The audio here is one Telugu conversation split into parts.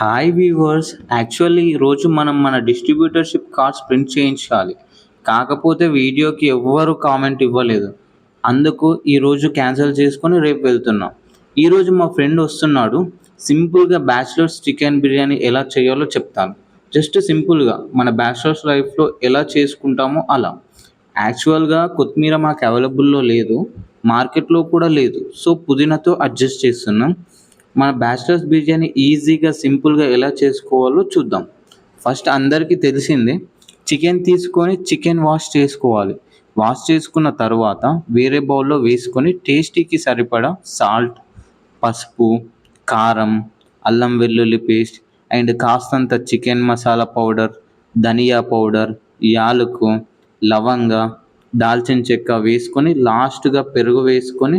హాయ్ వీవర్స్, యాక్చువల్లీ ఈరోజు మనం మన డిస్ట్రిబ్యూటర్షిప్ కార్డ్స్ ప్రింట్ చేయించాలి. కాకపోతే వీడియోకి ఎవ్వరు కామెంట్ ఇవ్వలేదు. అందుకు ఈరోజు క్యాన్సిల్ చేసుకొని రేపు వెళ్తున్నాం. ఈరోజు మా ఫ్రెండ్ వస్తున్నాడు. సింపుల్గా బ్యాచిలర్స్ చికెన్ బిర్యానీ ఎలా చేయాలో చెప్తాను. జస్ట్ సింపుల్గా మన బ్యాచిలర్స్ లైఫ్లో ఎలా చేసుకుంటామో అలా. యాక్చువల్గా కొత్తిమీర మాకు అవైలబుల్లో లేదు, మార్కెట్లో కూడా లేదు. సో పుదీనాతో అడ్జస్ట్ చేస్తున్నాం. మన బ్యాచిలర్స్ బిర్యానీ ఈజీగా సింపుల్గా ఎలా చేసుకోవాలో చూద్దాం. ఫస్ట్ అందరికీ తెలిసిందే, చికెన్ తీసుకొని చికెన్ వాష్ చేసుకోవాలి. వాష్ చేసుకున్న తర్వాత వేరే బౌల్లో వేసుకొని టేస్టీకి సరిపడా సాల్ట్, పసుపు, కారం, అల్లం వెల్లుల్లి పేస్ట్ అండ్ కాస్తంత చికెన్ మసాలా పౌడర్, ధనియా పౌడర్, యాలకు, లవంగ, దాల్చిన చెక్క వేసుకొని లాస్ట్గా పెరుగు వేసుకొని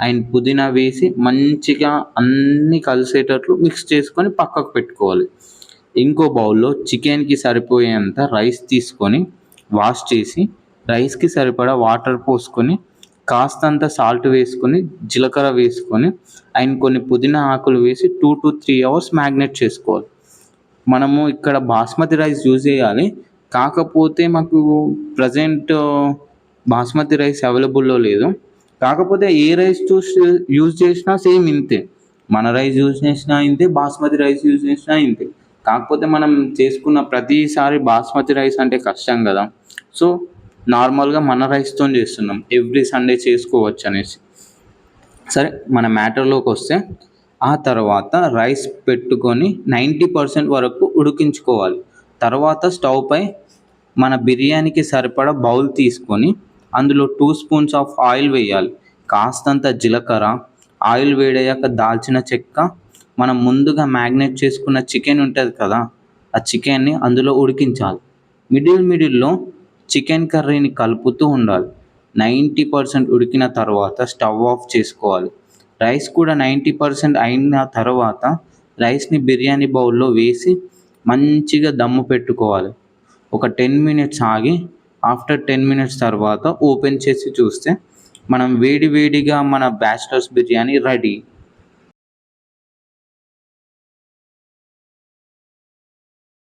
అండ్ పుదీనా వేసి మంచిగా అన్నీ కలిసేటట్లు మిక్స్ చేసుకొని పక్కకు పెట్టుకోవాలి. ఇంకో బౌల్లో చికెన్కి సరిపోయేంత రైస్ తీసుకొని వాష్ చేసి రైస్కి సరిపడా వాటర్ పోసుకొని కాస్తంత సాల్ట్ వేసుకొని జీలకర్ర వేసుకొని అండ్ కొన్ని పుదీనా ఆకులు వేసి 2 to 3 hours మ్యాగ్నేట్ చేసుకోవాలి. మనము ఇక్కడ బాస్మతి రైస్ యూజ్ చేయాలి. కాకపోతే మాకు ప్రజెంట్ బాస్మతి రైస్ అవైలబుల్లో లేదు. కాకపోతే ఏ రైస్ యూజ్ చేసినా సేమ్ ఇంతే. మన రైస్ యూజ్ చేసినా ఇంతే, బాస్మతి రైస్ యూజ్ చేసినా ఇంతే. కాకపోతే మనం చేసుకున్న ప్రతిసారి బాస్మతి రైస్ అంటే కష్టం కదా. సో నార్మల్గా మన రైస్తో చేస్తున్నాం, ఎవ్రీ సండే చేసుకోవచ్చు అనేసి. సరే, మన మ్యాటర్లోకి వస్తే ఆ తర్వాత రైస్ పెట్టుకొని 90% వరకు ఉడికించుకోవాలి. తర్వాత స్టవ్ పై మన బిర్యానీకి సరిపడా బౌల్ తీసుకొని అందులో 2 spoons ఆఫ్ ఆయిల్ వేయాలి. కాస్తంత జీలకర్ర, ఆయిల్ వేడయ్యాక దాల్చిన చెక్క, మనం ముందుగా మ్యాగ్నేట్ చేసుకున్న చికెన్ ఉంటుంది కదా, ఆ చికెన్ని అందులో ఉడికించాలి. మిడిల్లో చికెన్ కర్రీని కలుపుతూ ఉండాలి. 90% ఉడికిన తర్వాత స్టవ్ ఆఫ్ చేసుకోవాలి. రైస్ కూడా 90% అయిన తర్వాత రైస్ని బిర్యానీ బౌల్లో వేసి మంచిగా దమ్ము పెట్టుకోవాలి. ఒక 10 minutes ఆగి ఆఫ్టర్ 10 minutes తర్వాత ఓపెన్ చేసి చూస్తే మనం వేడివేడిగా మన బ్యాచిలర్స్ బిర్యానీ రెడీ.